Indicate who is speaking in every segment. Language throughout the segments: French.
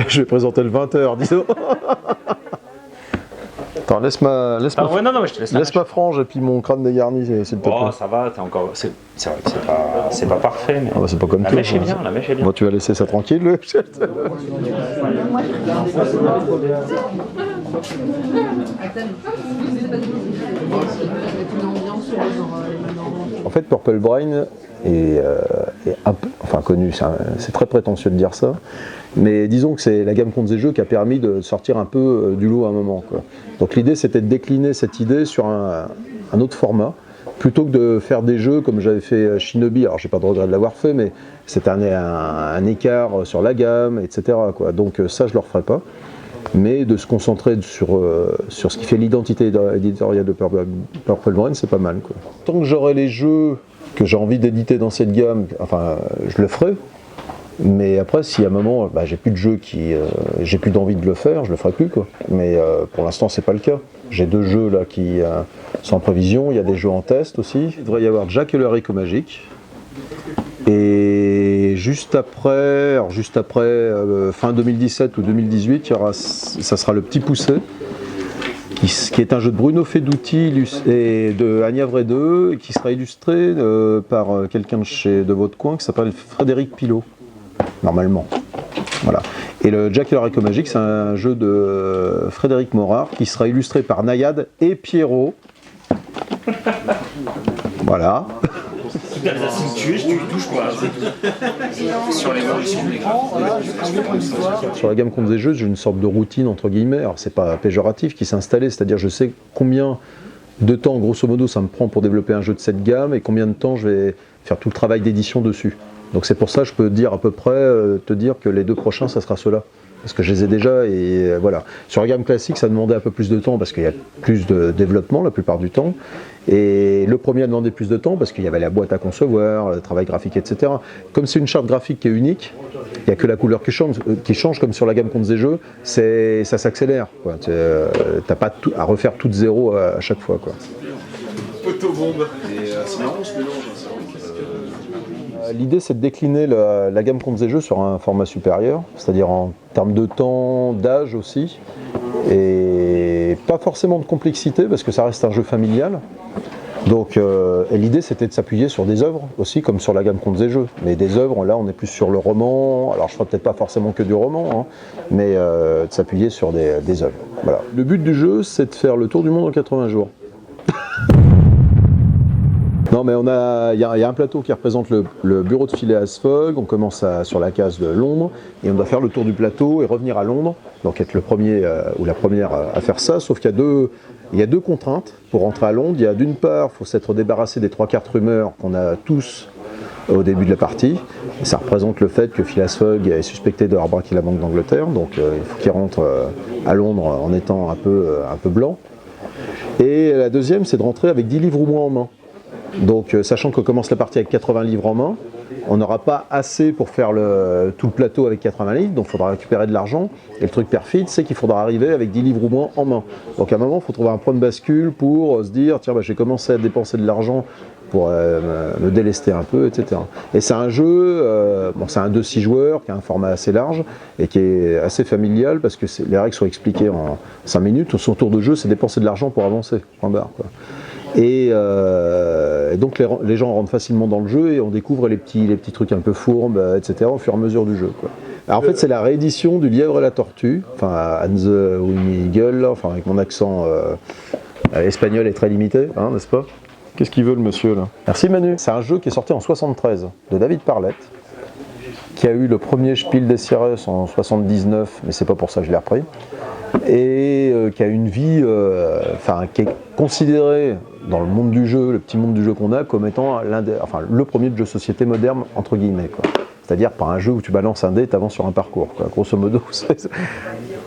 Speaker 1: Je vais présenter le 20h, disons. Attends, laisse ma
Speaker 2: ouais, non, je te laisse
Speaker 1: ma frange et puis mon crâne dégarni, s'il te plaît.
Speaker 2: Oh, ça va, t'es encore. C'est vrai que c'est pas parfait, mais.
Speaker 1: Ah bah, c'est pas comme
Speaker 2: la
Speaker 1: toi.
Speaker 2: mèche est bien, la mèche est bien.
Speaker 1: Bon, tu vas laisser ça tranquille, le. En fait, Purple Brain est un peu, enfin connu, c'est très prétentieux de dire ça, mais disons que c'est la gamme Contre et Jeux qui a permis de sortir un peu du lot à un moment, quoi. Donc l'idée c'était de décliner cette idée sur un autre format, plutôt que de faire des jeux comme j'avais fait Shinobi. Alors j'ai pas de regret de l'avoir fait, mais c'était un écart sur la gamme, etc., quoi. Donc ça je le referai pas, mais de se concentrer sur ce qui fait l'identité éditoriale de Purple Brain, c'est pas mal, quoi. Tant que j'aurai les jeux que j'ai envie d'éditer dans cette gamme, enfin je le ferai, mais après si à un moment j'ai plus de jeux j'ai plus d'envie de le faire, je le ferai plus, quoi. Mais pour l'instant c'est pas le cas. J'ai 2 jeux là qui sont en prévision, il y a des jeux en test aussi. Il devrait y avoir Jack et le haricot magique. Et juste après fin 2017 ou 2018, ça sera le Petit Poucet, qui est un jeu de Bruno Feduti et de Anya Vredeux, qui sera illustré par quelqu'un de votre coin qui s'appelle Frédéric Pilot, normalement. Voilà. Et le Jack et le haricot magique, c'est un jeu de Frédéric Morard qui sera illustré par Nayad et Pierrot. Voilà.
Speaker 2: Tu touches quoi. Sur l'évolution de l'écran.
Speaker 1: Sur la gamme Contre et Jeux, j'ai une sorte de routine entre guillemets, alors c'est pas péjoratif, qui s'est installée, c'est-à-dire je sais combien de temps grosso modo ça me prend pour développer un jeu de cette gamme et combien de temps je vais faire tout le travail d'édition dessus. Donc c'est pour ça que je peux dire à peu près, te dire que les 2 prochains ça sera ceux-là. Parce que je les ai déjà et voilà. Sur la gamme classique, ça demandait un peu plus de temps parce qu'il y a plus de développement la plupart du temps. Et le premier a demandé plus de temps parce qu'il y avait la boîte à concevoir, le travail graphique, etc. Comme c'est une charte graphique qui est unique, il n'y a que la couleur qui change comme sur la gamme Contre et Jeux, ça s'accélère. Tu n'as pas à refaire tout de zéro à chaque fois, quoi.
Speaker 3: Photobombe. Et c'est marrant ce mélange.
Speaker 1: L'idée c'est de décliner la gamme Contre et Jeux sur un format supérieur, c'est-à-dire en termes de temps, d'âge aussi, et pas forcément de complexité parce que ça reste un jeu familial. Donc l'idée c'était de s'appuyer sur des œuvres aussi, comme sur la gamme Contre et Jeux, mais des œuvres, là on est plus sur le roman, alors je ferai peut-être pas forcément que du roman, hein, mais de s'appuyer sur des œuvres. Voilà. Le but du jeu c'est de faire le tour du monde en 80 jours. Non mais il y a un plateau qui représente le bureau de Phileas Fogg, on commence sur la case de Londres et on doit faire le tour du plateau et revenir à Londres, donc être le premier ou la première à faire ça, sauf qu'il y a deux contraintes pour rentrer à Londres. Il y a d'une part, il faut s'être débarrassé des 3 cartes rumeurs qu'on a tous au début de la partie, et ça représente le fait que Phileas Fogg est suspecté d'avoir braqué la Banque d'Angleterre, donc il faut qu'il rentre à Londres en étant un peu blanc. Et la deuxième, c'est de rentrer avec 10 livres ou moins en main. Donc sachant qu'on commence la partie avec 80 livres en main, on n'aura pas assez pour faire tout le plateau avec 80 livres, donc il faudra récupérer de l'argent. Et le truc perfide, c'est qu'il faudra arriver avec 10 livres ou moins en main. Donc à un moment, il faut trouver un point de bascule pour se dire, tiens, j'ai commencé à dépenser de l'argent pour me délester un peu, etc. Et c'est un jeu, c'est un 2-6 joueurs qui a un format assez large et qui est assez familial parce que les règles sont expliquées en 5 minutes. Son tour de jeu, c'est dépenser de l'argent pour avancer, point barre, quoi. Et donc les gens rentrent facilement dans le jeu et on découvre les petits trucs un peu fourbes, etc. au fur et à mesure du jeu, quoi. Alors en fait c'est la réédition du Lièvre et la Tortue, enfin Hans the Winnie Eagle, enfin avec mon accent espagnol est très limité, hein, n'est-ce pas? Qu'est-ce qu'il veut le monsieur là? Merci Manu. C'est un jeu qui est sorti en 73 de David Parlett, qui a eu le premier Spiel des Jahres en 79, mais c'est pas pour ça que je l'ai repris, et qui a une vie, qui est considéré dans le monde du jeu, le petit monde du jeu qu'on a, comme étant le premier de jeu de société moderne, entre guillemets, quoi. C'est-à-dire pas un jeu où tu balances un dé et t'avances sur un parcours, quoi. Grosso modo.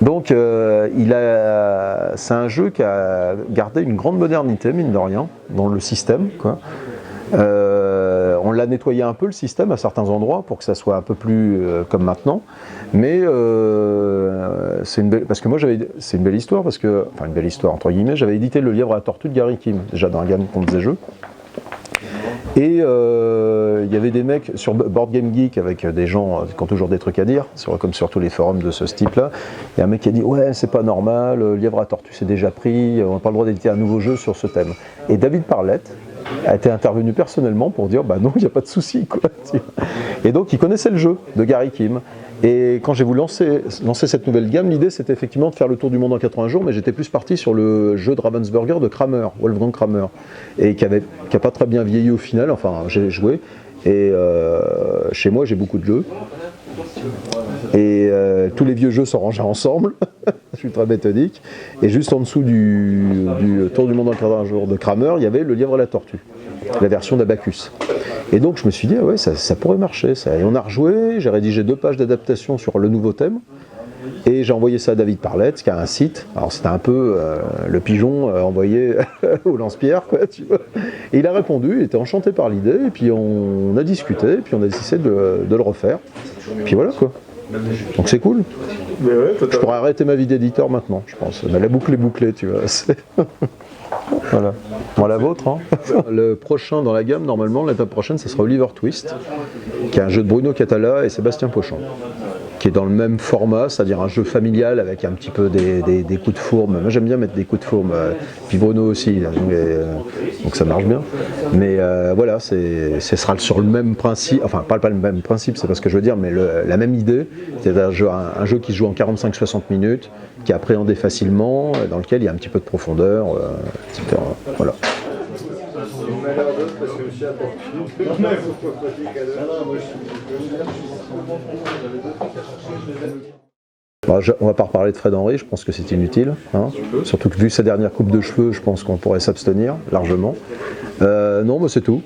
Speaker 1: Donc c'est un jeu qui a gardé une grande modernité, mine de rien, dans le système, quoi. On l'a nettoyé un peu le système à certains endroits pour que ça soit un peu plus comme maintenant, mais parce que moi c'est une belle histoire parce que, enfin une belle histoire entre guillemets, j'avais édité le Lièvre à la Tortue de Gary Kim déjà dans la gamme Contre et Jeux, Et il y avait des mecs sur Board Game Geek avec des gens qui ont toujours des trucs à dire, comme sur tous les forums de ce type-là. Il y a un mec qui a dit ouais, c'est pas normal, Lièvre à Tortue c'est déjà pris, on n'a pas le droit d'éditer un nouveau jeu sur ce thème. Et David Parlett a été intervenu personnellement pour dire bah non, il n'y a pas de souci quoi. Et donc il connaissait le jeu de Gary Kim. Et quand j'ai voulu lancer cette nouvelle gamme, l'idée c'était effectivement de faire le tour du monde en 80 jours, mais j'étais plus parti sur le jeu de Ravensburger de Kramer, Wolfgang Kramer, et qui a pas très bien vieilli au final, enfin j'ai joué, et chez moi j'ai beaucoup de jeux, et tous les vieux jeux sont rangés ensemble, je suis très méthodique, et juste en dessous du tour du monde en 80 jours de Kramer, il y avait le Lièvre et la Tortue, la version d'Abacus. Et donc je me suis dit, ah ouais, ça pourrait marcher. Ça. Et on a rejoué, j'ai rédigé 2 pages d'adaptation sur le nouveau thème, et j'ai envoyé ça à David Parlett, qui a un site. Alors c'était un peu le pigeon envoyé au lance-pierre, quoi, tu vois. Et il a répondu, il était enchanté par l'idée, et puis on a discuté, et puis on a décidé de le refaire. Et puis voilà, quoi. Donc c'est cool.
Speaker 3: Mais ouais,
Speaker 1: Je pourrais arrêter ma vie d'éditeur maintenant, je pense. Mais la boucle est bouclée, tu vois. Voilà. Bon, la vôtre. Hein. Le prochain dans la gamme, normalement, l'étape prochaine, ce sera Oliver Twist, qui est un jeu de Bruno Catala et Sébastien Pochon, qui est dans le même format, c'est-à-dire un jeu familial avec un petit peu des coups de fourme. Moi, j'aime bien mettre des coups de fourme, puis Bruno aussi, donc ça marche bien. Mais voilà, ce sera sur le même principe, enfin, pas le même principe, c'est pas ce que je veux dire, mais la même idée. C'est un jeu qui se joue en 45-60 minutes, qui est appréhendé facilement, dans lequel il y a un petit peu de profondeur, etc. Voilà. Bon, on va pas reparler de Fred Henry, je pense que c'est inutile, hein. Surtout que vu sa dernière coupe de cheveux, je pense qu'on pourrait s'abstenir largement. Non, mais c'est tout.